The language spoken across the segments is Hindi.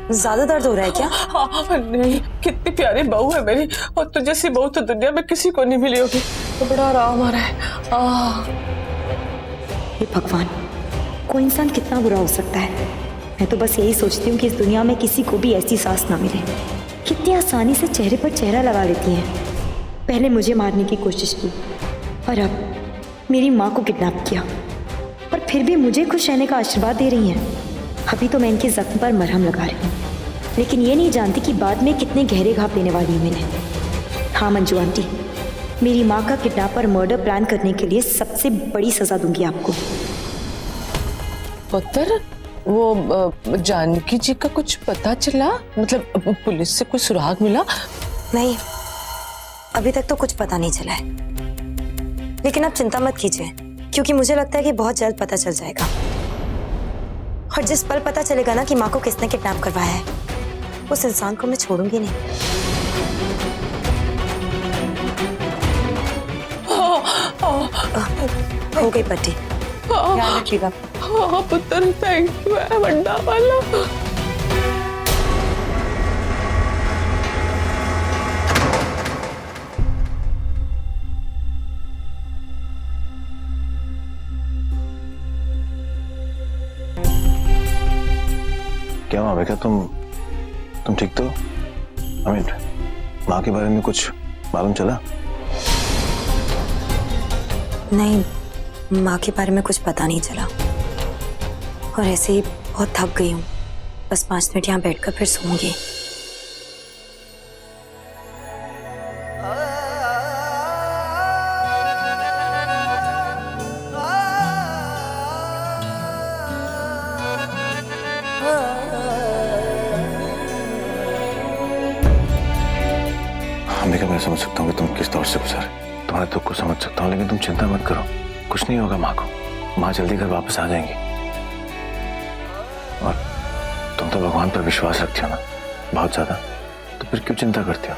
ज्यादा दर्द हो रहा है क्या? नहीं, कितनी प्यारी बहू है मेरी, और तुझे जैसी बहू तो दुनिया में किसी को नहीं मिली होगी। तो बड़ा आराम आ रहा है। हे भगवान, कोई इंसान कितना बुरा हो सकता है। मैं तो बस यही सोचती हूँ कि इस दुनिया में किसी को भी ऐसी सांस ना मिले। कितनी आसानी से चेहरे पर चेहरा लगा लेती हैं। पहले मुझे मारने की कोशिश की और अब मेरी माँ को किडनैप किया, पर फिर भी मुझे खुश रहने का आशीर्वाद दे रही हैं। अभी तो मैं इनके जख्म पर मरहम लगा रही हूँ, लेकिन ये नहीं जानती कि बाद में कितने गहरे घाव लेने वाली हूँ इन्हें। हाँ मंजू आंटी, मेरी माँ का किडनैपर मर्डर प्लान करने के लिए सबसे बड़ी सजा दूंगी आपको। पुत्र, वो जानकी जी का कुछ पता चला? मतलब पुलिस से कुछ सुराग मिला? नहीं, अभी तक तो कुछ पता नहीं चला है, लेकिन आप चिंता मत कीजिए, क्योंकि मुझे लगता है कि बहुत जल्द पता चल जाएगा। और जिस पल पता चलेगा ना कि माँ को किसने किडनैप करवाया है, उस इंसान को मैं छोड़ूंगी नहीं। हो गई पट्टी, ध्यान रखिएगा। हाँ पुत्र, थैंक यू है वंडा वाला। क्या हुआ बेटा, तुम ठीक तो? माँ के बारे में कुछ मालूम चला? नहीं, माँ के बारे में कुछ पता नहीं चला, और ऐसे ही बहुत थक गई हूँ। बस 5 मिनट यहाँ बैठकर फिर सोऊंगी। देखा, मैं समझ सकता हूँ कि तुम किस दौर से गुजरे। तुम्हारे दुख को समझ सकता हूँ, लेकिन तुम चिंता मत करो, कुछ नहीं होगा माँ को। माँ जल्दी घर वापस आ जाएंगी। और तुम तो भगवान पर विश्वास रखती हो ना, बहुत ज्यादा, तो फिर क्यों चिंता करती हो?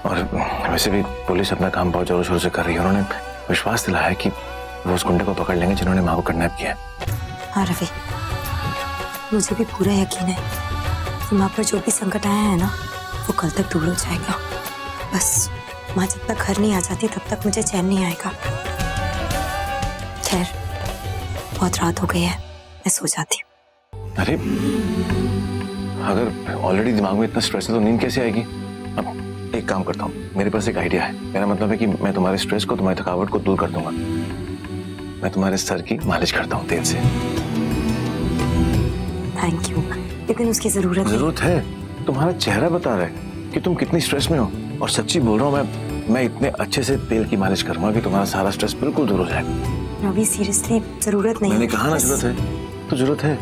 और वैसे भी पुलिस अपना काम बहुत जोरों शोरों से कर रही है। उन्होंने विश्वास दिलाया है कि वो उस गुंडे को पकड़ लेंगे जिन्होंने माँ को किडनैप किया है। हाँ रवि, मुझे भी पूरा यकीन है कि माँ पर जो भी संकट आया है ना, वो कल तक दूर हो जाएगा। बस माँ जब तक घर नहीं आ जाती तब तक मुझे चैन नहीं आएगा। खैर, बहुत रात हो गई है, मैं सो जाती हूँ। अरे, अगर ऑलरेडी दिमाग में इतना स्ट्रेस है तो नींद कैसे आएगी? अब एक काम करता हूँ, मेरे पास एक आइडिया है। मेरा मतलब है कि मैं तुम्हारे स्ट्रेस को, तुम्हारी थकावट को दूर कर दूंगा। मैं तुम्हारे सर की मालिश करता हूँ तेल से। थैंक यू, लेकिन उसकी जरूरत है। तुम्हारा चेहरा बता रहा है कि तुम कितनी स्ट्रेस में हो, और सच्ची बोल रहा हूँ, मैं इतने अच्छे से तेल की मालिश करूंगा कि तुम्हारा सारा स्ट्रेस बिल्कुल दूर हो जाएगा। रवि सीरियसली जरूरत नहीं। मैंने कहा ना जरूरत है, तो जरूरत है।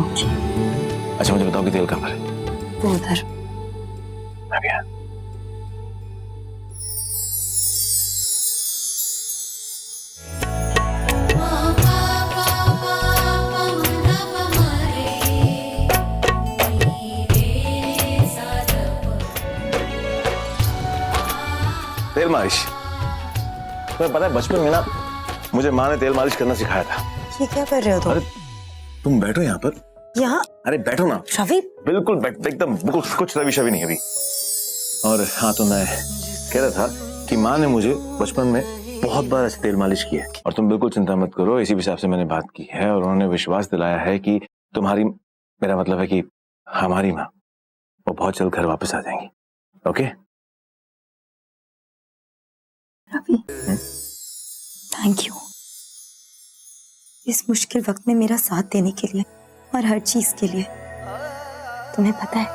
ओके। अच्छा मुझे बताओ कि तेल कहाँ पर है? वो उधर। मैं भी आया। तेल मालिश, तुम्हें पता है बचपन में ना मुझे माँ ने तेल मालिश करना सिखाया था। ये क्या कर रहे हो तुम? अरे तुम बैठो यहाँ पर। यहाँ? अरे बैठो ना। रवि, बिल्कुल बैठ, एकदम बिल्कुल कुछ रवि शवि नहीं अभी। और हाँ, तो मैं कह रहा था कि माँ ने मुझे बचपन में बहुत बार ऐसे तेल मालिश की है, और तुम बिल्कुल चिंता मत करो, इसी हिसाब से मैंने बात की है। और उन्होंने विश्वास दिलाया है कि तुम्हारी, मेरा मतलब है कि हमारी माँ, वो बहुत जल्द घर वापस आ जाएंगी। ओके रवि, थैंक यू इस मुश्किल वक्त में मेरा साथ देने के लिए और हर चीज के लिए। तुम्हें पता है,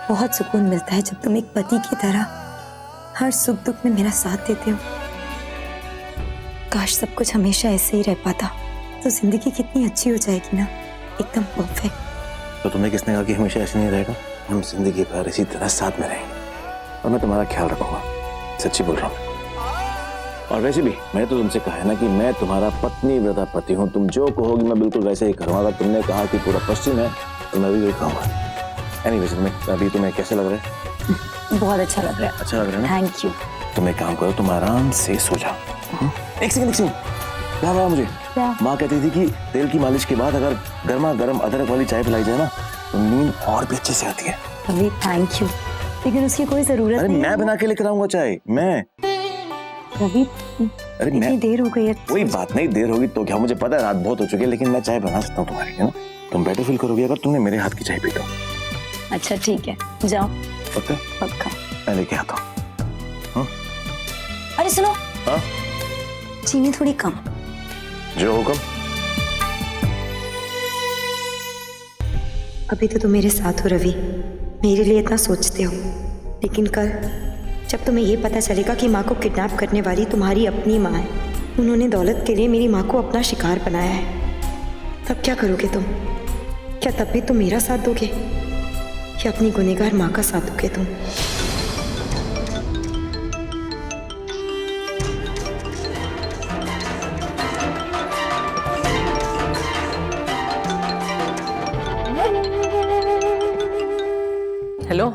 बहुत सुकून मिलता है जब तुम एक पति की तरह हर सुख दुख में मेरा साथ देते हो। काश सब कुछ हमेशा ऐसे ही रह पाता, तो जिंदगी कितनी अच्छी हो जाएगी ना, एकदम परफेक्ट। तो तुम्हें किसने कहा कि हमेशा ऐसे नहीं रहेगा? हम जिंदगी भर इसी तरह साथ में रहेंगे, और मैं तुम्हारा ख्याल रखूंगा, सच्ची बोल रहा हूँ। और वैसे भी मैंने तो तुमसे कहा है ना कि मैं तुम्हारा पत्नी व्रता पति हूँ। तुम जो कहोगी मैं बिल्कुल वैसे ही करूँगा। अगर तुमने कहा कि पूरा पश्चिम है तो मैं भी वही कहूँगा। एनीवेज, अभी तुम्हें कैसे लग रहा है? बहुत अच्छा लग रहा है। अच्छा लग रहा है ना? Thank you. तुम एक काम करो, तुम आराम से सो जाओ। एक सेकंड क्या हुआ मुझे? क्या? माँ कहती थी कि तेल की मालिश के बाद अगर गर्मा गर्म अदरक वाली चाय पिलाई जाए ना तो नींद और भी अच्छे से आती है। रवि थैंक यू, लेकिन उसकी कोई जरूरत अरे नहीं। मैं बना के लेकर आऊंगा चाय, मैं। रवि अरे इतनी देर हो गई है। कोई बात नहीं, देर होगी तो क्या, मुझे पता है रात बहुत हो चुकी है, लेकिन मैं चाय बना सकता हूँ तुम्हारे लिए ना। तुम बेटर फील करोगे अगर तुमने मेरे हाथ की चाय पी तो। अच्छा ठीक है, जाओ। पक्का? पक्का। मैं लेके आता हूँ। अरे सुनो, हाँ? चीनी थोड़ी कम। जो हुक्म। अभी तो तुम मेरे साथ हो रवि, मेरे लिए इतना सोचते हो, लेकिन कल जब तुम्हें ये पता चलेगा कि माँ को किडनैप करने वाली तुम्हारी अपनी माँ है, उन्होंने दौलत के लिए मेरी माँ को अपना शिकार बनाया है, तब क्या करोगे तुम? क्या तब भी तुम मेरा साथ दोगे या अपनी गुनहगार माँ का साथ दोगे तुम? हेलो,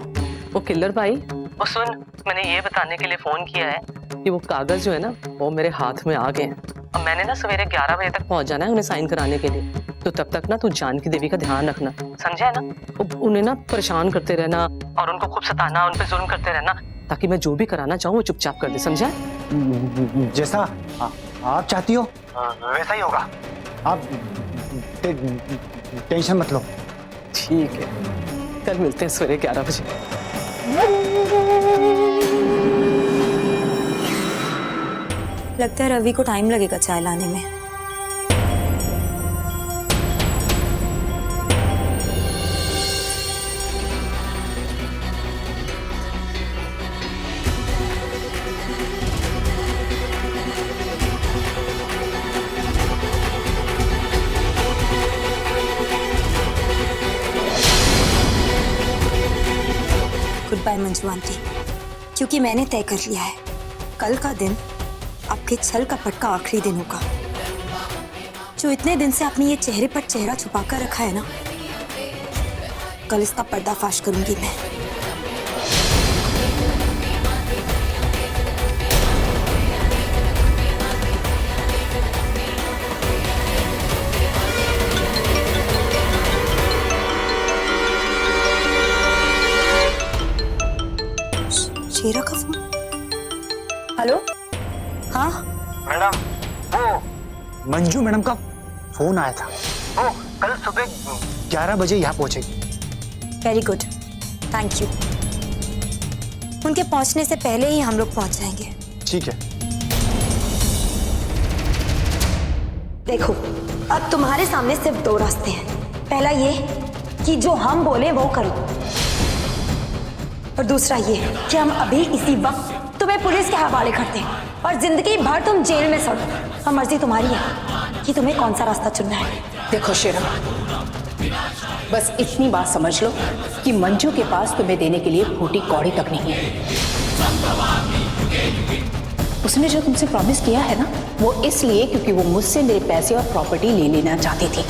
वो किल्लर भाई, वो सुन, मैंने ये बताने के लिए फोन किया है कि वो कागज जो है ना वो मेरे हाथ में आ गए हैं। अब मैंने ना सवेरे 11 बजे तक पहुंच जाना है उन्हें साइन कराने के लिए, तो तब तक ना तू जानकी देवी का ध्यान रखना, समझा है ना? उन्हें ना परेशान करते रहना और उनको खूब सताना, उन पे जुल्म करते रहना, ताकि मैं जो भी कराना चाहूँ वो चुपचाप कर दे, समझा? जैसा आप चाहती हो वैसा ही होगा। आप टेंशन मत लो। ठीक है, कल मिलते हैं सवेरे 11 बजे। लगता है रवि को टाइम लगेगा चाय लाने में। गुड बाय मंजू आंटी, क्योंकि मैंने तय कर लिया है कल का दिन आपके छल कपट का आखिरी दिन होगा। जो इतने दिन से आपने ये चेहरे पर चेहरा छुपाकर रखा है ना, कल इसका पर्दाफाश करूंगी मैं। शेरा का फोन। हेलो, हाँ मैडम, वो मंजू मैडम का फोन आया था, वो कल सुबह 11 बजे यहाँ पहुंचेगी। Very good, thank you. उनके पहुंचने से पहले ही हम लोग पहुंच जाएंगे। ठीक है। देखो, अब तुम्हारे सामने सिर्फ दो रास्ते हैं। पहला ये कि जो हम बोले वो करो, और दूसरा ये कि हम अभी इसी वक्त तुम्हें पुलिस के हवाले करते हैं और जिंदगी भर तुम जेल में सड़ो। और मर्जी तुम्हारी है कि तुम्हें कौन सा रास्ता चुनना है। देखो शेरा, बस इतनी बात समझ लो कि मंजू के पास तुम्हें देने के लिए फूटी कौड़ी तक नहीं है। उसने जो तुमसे प्रॉमिस किया है ना, वो इसलिए क्योंकि वो मुझसे मेरे पैसे और प्रॉपर्टी ले लेना चाहती थी।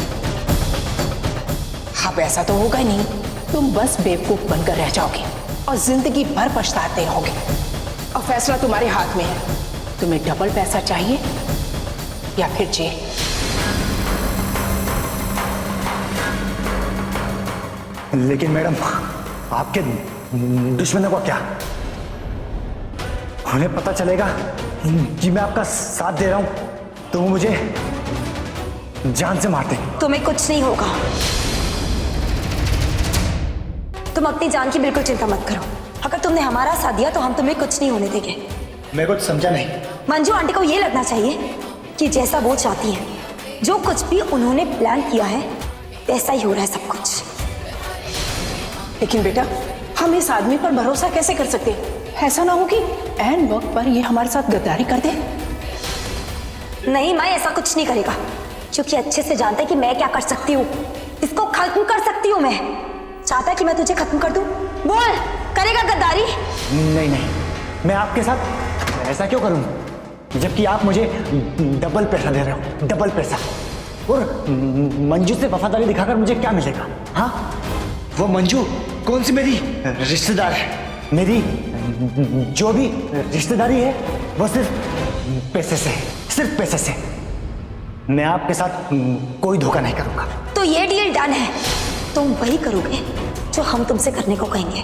अब ऐसा तो होगा ही नहीं, तुम बस बेवकूफ बनकर रह जाओगे और जिंदगी भर पछताते रहोगे। और फैसला तुम्हारे हाथ में है, तुम्हें डबल पैसा चाहिए या फिर जेल। लेकिन मैडम, आपके दुश्मनों को क्या? उन्हें पता चलेगा कि मैं आपका साथ दे रहा हूं तो वो मुझे जान से मारते। तुम्हें कुछ नहीं होगा, तुम अपनी जान की बिल्कुल चिंता मत करो। अगर तुमने हमारा साथ दिया तो हम तुम्हें कुछ नहीं होने देंगे। मैं कुछ समझा नहीं। मंजू आंटी को ये लगना चाहिए कि जैसा वो चाहती है, जो कुछ भी उन्होंने प्लान किया है, वैसा ही हो रहा है सब कुछ। लेकिन बेटा, हम इस आदमी पर भरोसा कैसे कर सकते? ऐसा ना हो कि ऐन वक्त पर ये हमारे साथ गद्दारी कर दे। नहीं, मैं ऐसा कुछ नहीं करेगा, क्योंकि अच्छे से जानता है कि मैं क्या कर सकती हूँ। इसको खत्म कर सकती हूँ मैं। चाहता है कि मैं तुझे खत्म कर दूं? बोल, करेगा गद्दारी? नहीं नहीं, मैं आपके साथ ऐसा क्यों करूं, जबकि आप मुझे डबल पैसा दे रहे हो, डबल पैसा। और मंजू से वफादारी दिखाकर मुझे क्या मिलेगा? हाँ, वो मंजू कौन सी मेरी रिश्तेदार है? मेरी जो भी रिश्तेदारी है वो सिर्फ पैसे से, सिर्फ पैसे से। मैं आपके साथ कोई धोखा नहीं करूंगा। तो ये डील डन है। तुम वही करोगे जो हम तुमसे करने को कहेंगे।